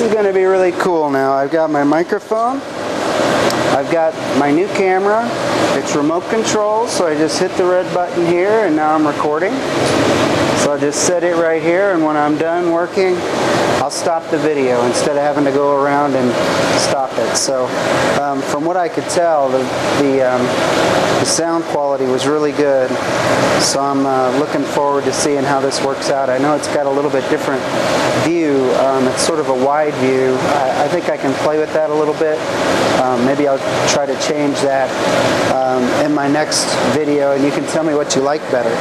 is going to be really cool now. I've got my microphone. I've got my new camera. It's remote control, so I just hit the red button here and now I'm recording. So I'll just set it right here, and when I'm done working, I'll stop the video instead of having to go around and stop it. So from what I could tell, the sound quality was really good. So I'm looking forward to seeing how this works out. I know it's got a little bit different view. It's sort of a wide view. I think I can play with that a little bit. Maybe I'll try to change that in my next video, and you can tell me what you like better.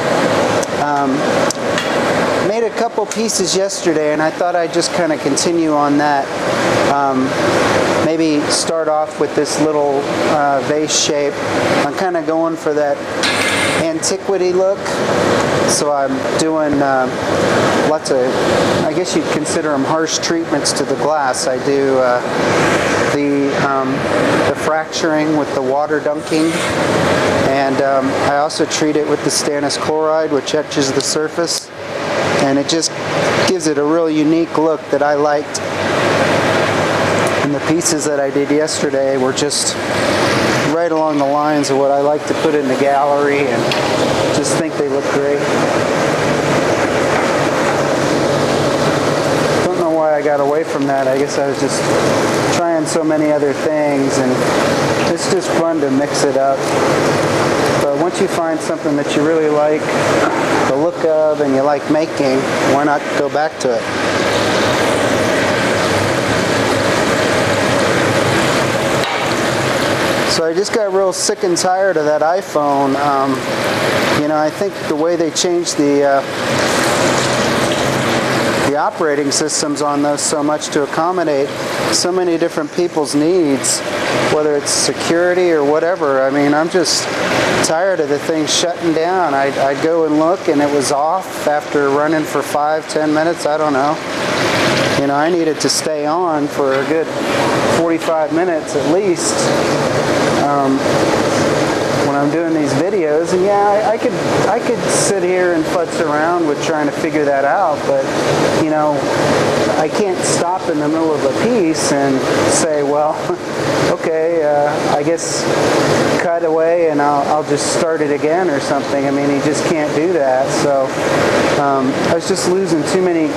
Made a couple pieces yesterday, and I thought I'd just kind of continue on that. Maybe start off with this little vase shape. I'm kind of going for that antiquity look, so I'm doing lots of, I guess you'd consider them harsh treatments to the glass. I do the fracturing with the water dunking, and I also treat it with the stannous chloride, which etches the surface, and it just gives it a real unique look that I liked. And the pieces that I did yesterday were just right along the lines of what I like to put in the gallery, and just think they look great. Don't know why I got away from that. I guess I was just trying so many other things, and it's just fun to mix it up. But once you find something that you really like the look of and you like making, why not go back to it? So I just got real sick and tired of that iPhone. You know, I think the way they changed the operating systems on those so much to accommodate so many different people's needs, whether it's security or whatever. I mean, I'm just tired of the thing shutting down. I'd go and look, and it was off after running for 5-10 minutes. I don't know. You know, I needed to stay on for a good 45 minutes at least when I'm doing these videos. And yeah, I could sit here and futz around with trying to figure that out, but you know, I can't stop in the middle of a piece and say, well, okay, I guess cut away and I'll just start it again or something. I mean, you just can't do that. So I was just losing too many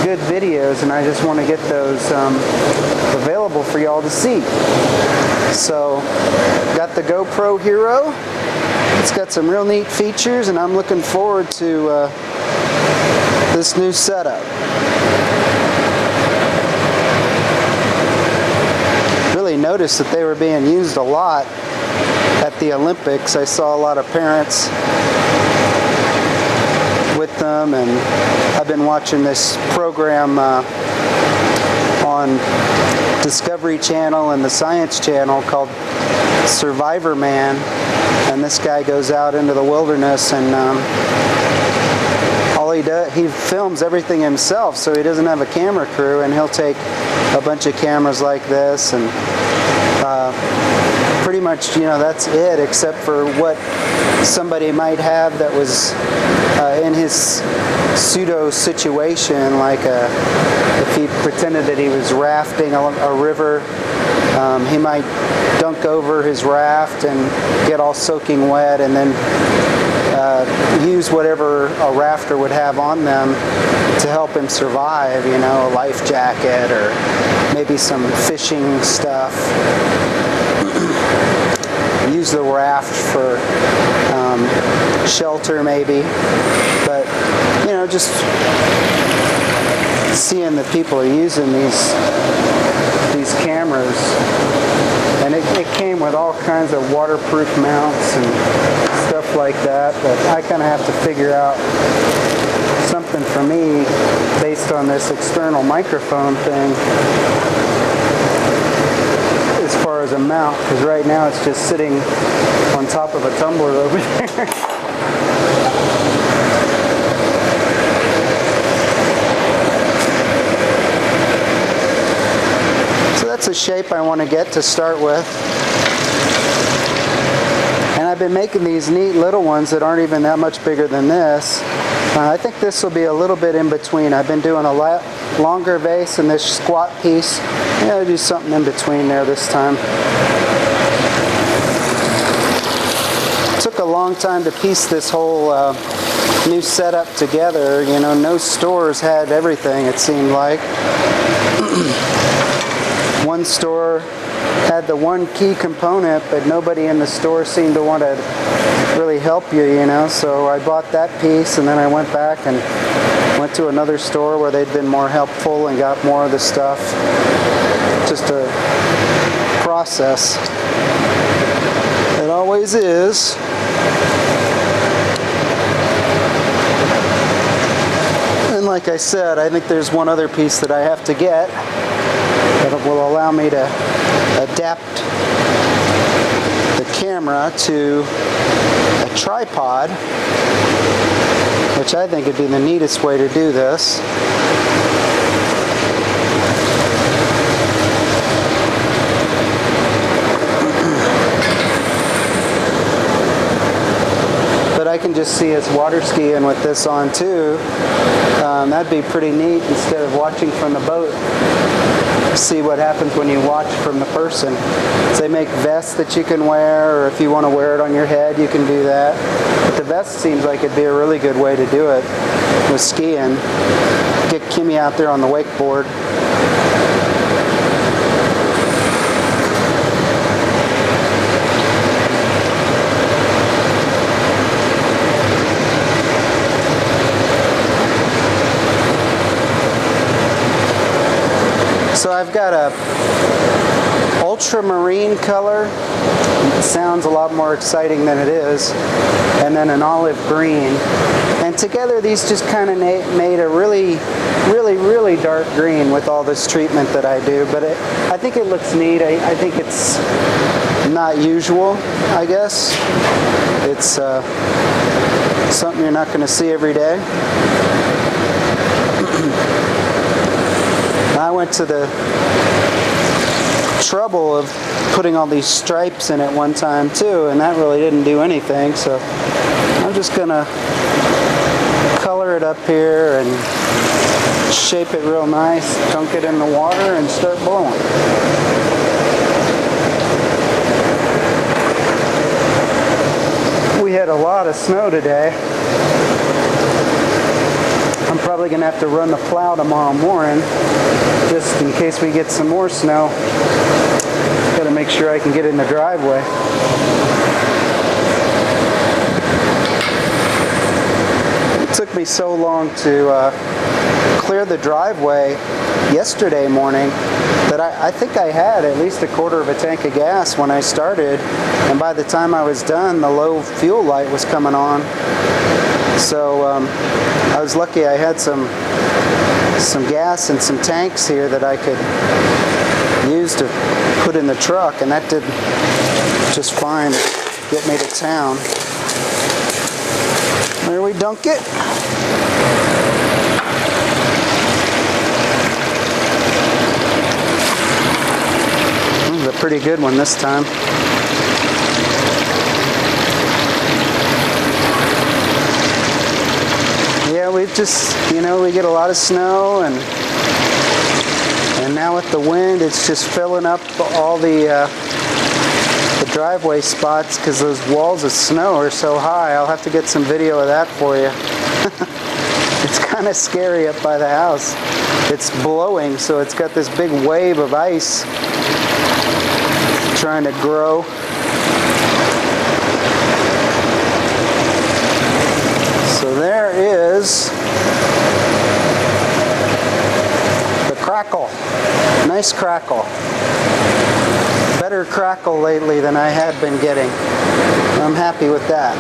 good videos, and I just want to get those available for y'all to see. So got the GoPro Hero. It's got some real neat features, and I'm looking forward to this new setup. Really noticed that they were being used a lot at the Olympics. I saw a lot of parents with them, and I've been watching this program on Discovery Channel and the Science Channel called Survivor Man, and this guy goes out into the wilderness, and all he does, he films everything himself, so he doesn't have a camera crew, and he'll take a bunch of cameras like this, and pretty much, you know, that's it, except for what somebody might have that was in his pseudo situation, like if he pretended that he was rafting a river, he might dunk over his raft and get all soaking wet, and then use whatever a rafter would have on them to help him survive, you know, a life jacket or maybe some fishing stuff. Use the raft for shelter maybe, but you know, just seeing that people are using these cameras, and it came with all kinds of waterproof mounts and stuff like that, but I kind of have to figure out something for me based on this external microphone thing as far as a mount, because right now it's just sitting on top of a tumbler over there. So that's a shape I want to get to start with. And I've I've been making these neat little ones that aren't even that much bigger than this. I think this will be a little bit in between. I've been doing a lot longer vase and this squat piece. Yeah, I'll do something in between there this time. It took a long time to piece this whole new setup together. You know, no stores had everything, it seemed like. One store had the one key component, but nobody in the store seemed to want to really help you, you know. So I bought that piece, and then I went back and went to another store where they'd been more helpful and got more of the stuff. Just a process. It always is. And like I said, I think there's one other piece that I have to get that will allow me to adapt the camera to a tripod, which I think would be the neatest way to do this. But I can just see us water skiing with this on too. That'd be pretty neat instead of watching from the boat. See what happens when you watch from the person. So they make vests that you can wear, or if you want to wear it on your head, you can do that. But the vest seems like it'd be a really good way to do it with skiing. Get Kimmy out there on the wakeboard. So I've got a ultramarine color. It sounds a lot more exciting than it is. And then an olive green. And together these just kind of made a really dark green with all this treatment that I do. But I think it looks neat. I think it's not usual, I guess. It's something you're not going to see every day. I went to the trouble of putting all these stripes in at one time too, and that really didn't do anything, so I'm just gonna color it up here and shape it real nice, dunk it in the water and start blowing. We had a lot of snow today. I'm probably going to have to run the plow tomorrow morning, just in case we get some more snow. Got to make sure I can get in the driveway. It took me so long to clear the driveway yesterday morning that I think I had at least a quarter of a tank of gas when I started, and by the time I was done, the low fuel light was coming on. So I was lucky I had some gas and some tanks here that I could use to put in the truck, and that did just fine to get me to town. There we dunk it. This is a pretty good one this time. Yeah, we've just, you know, we get a lot of snow, and now with the wind, it's just filling up all the driveway spots because those walls of snow are so high. I'll have to get some video of that for you. It's kind of scary up by the house. It's blowing, so it's got this big wave of ice trying to grow. So there is the crackle. Nice crackle. Better crackle lately than I had been getting. I'm happy with that.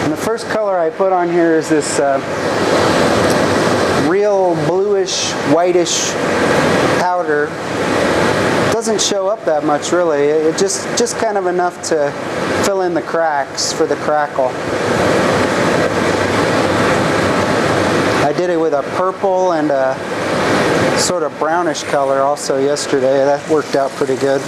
And the first color I put on here is this real bluish, whitish powder. Doesn't show up that much really. It just kind of enough to fill in the cracks for the crackle. I did it with a purple and a sort of brownish color also yesterday. That worked out pretty good.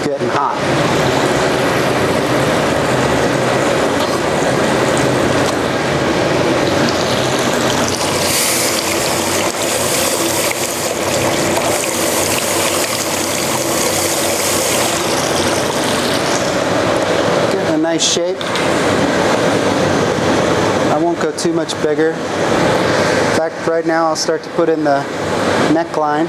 Getting hot. Getting a nice shape. I won't go too much bigger. In fact, right now I'll start to put in the neckline.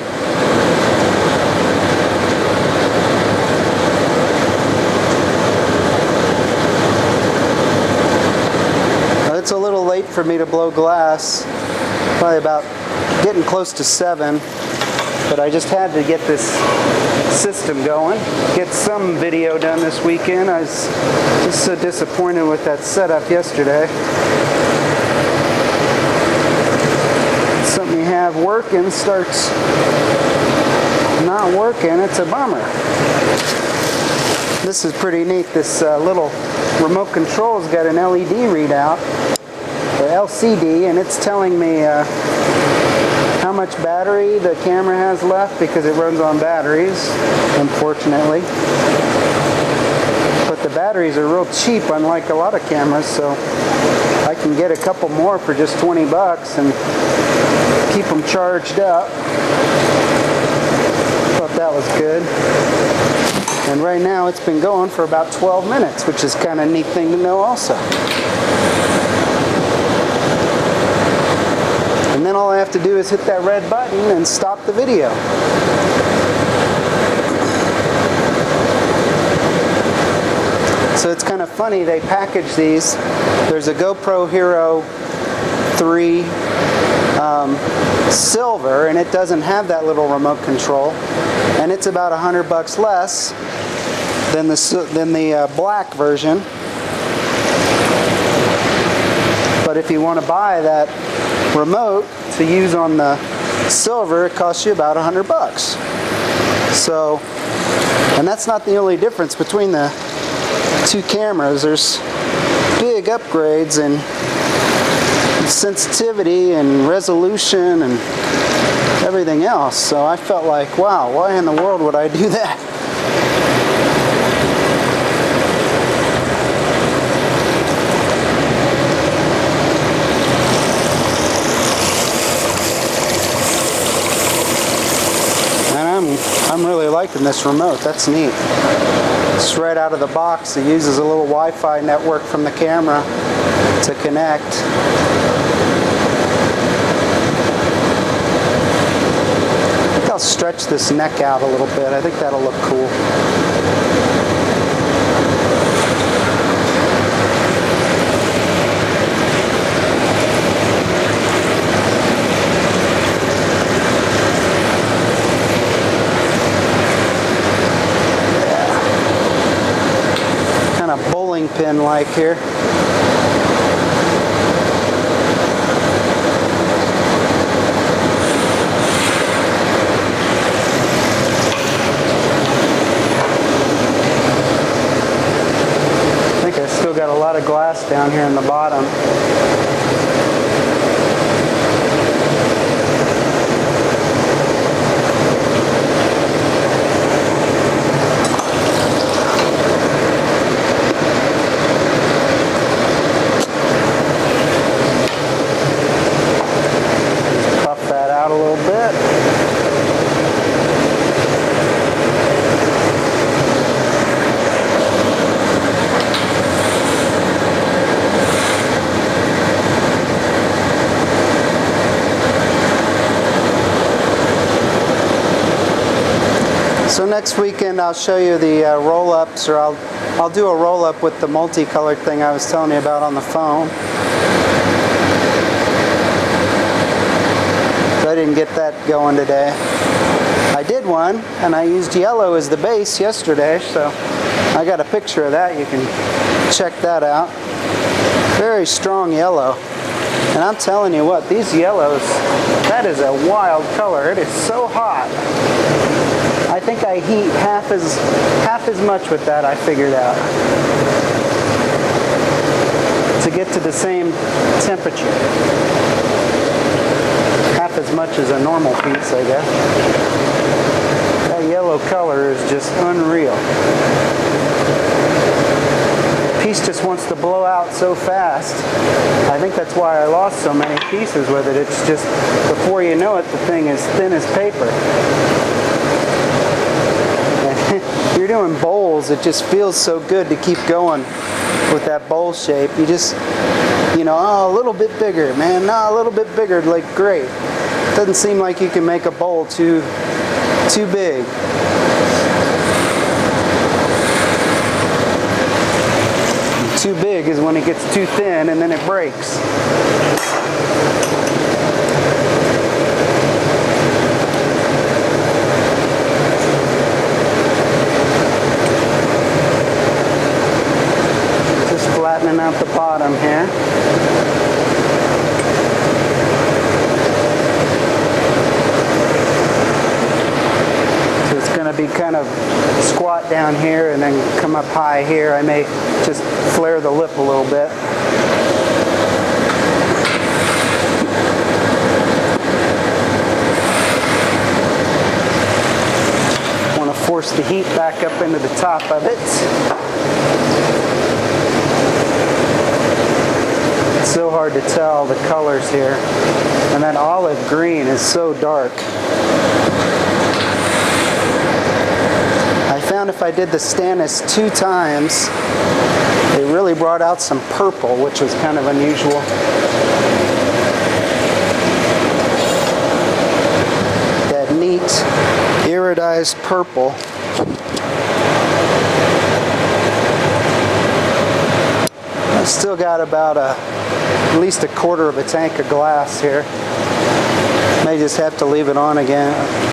It's a little late for me to blow glass, probably about getting close to 7, but I just had to get this system going, get some video done this weekend. I was just so disappointed with that setup yesterday. Something you have working starts not working, it's a bummer. This is pretty neat. This little remote control's got an LED readout, or LCD, and it's telling me how much battery the camera has left because it runs on batteries, unfortunately. But the batteries are real cheap, unlike a lot of cameras, so I can get a couple more for just 20 bucks and keep them charged up. Thought that was good. And right now it's been going for about 12 minutes, which is kind of a neat thing to know also. And then all I have to do is hit that red button and stop the video. So it's kind of funny, they package these. There's a GoPro Hero 3 silver, and it doesn't have that little remote control. And it's about $100 less than the black version. But if you want to buy that remote to use on the silver, it costs you about $100. So, and that's not the only difference between the two cameras. There's big upgrades in sensitivity and resolution and everything else. So I felt like, wow, why in the world would I do that? I'm really liking this remote. That's neat. It's right out of the box. It uses a little Wi-Fi network from the camera to connect. I think I'll stretch this neck out a little bit. I think that'll look cool. Bowling pin like here. I think I still got a lot of glass down here in the bottom. A little bit. So next weekend I'll show you the roll-ups, or I'll do a roll-up with the multicolored thing I was telling you about on the phone. So I didn't get that going today. I did one, and I used yellow as the base yesterday, so I got a picture of that. You can check that out. Very strong yellow. And I'm telling you what, these yellows, that is a wild color. It is so hot. I think I heat half as much with that, I figured out, to get to the same temperature. Half as much as a normal piece, I guess. That yellow color is just unreal. Piece just wants to blow out so fast. I think that's why I lost so many pieces with it. It's just, before you know it, the thing is thin as paper. And you're doing bowls, it just feels so good to keep going with that bowl shape. You just, you know, oh, a little bit bigger, man. No, a little bit bigger, like, great. Doesn't seem like you can make a bowl too big. Too big is when it gets too thin and then it breaks. Just flattening out the bottom here. So it's going to be kind of squat down here and then come up high here. I may just flare the lip a little bit. Want to force the heat back up into the top of it. It's so hard to tell the colors here. And that olive green is so dark. I found if I did the Stannis 2 times, it really brought out some purple, which was kind of unusual. That neat iridized purple. I've still got about at least a quarter of a tank of glass here. May just have to leave it on again.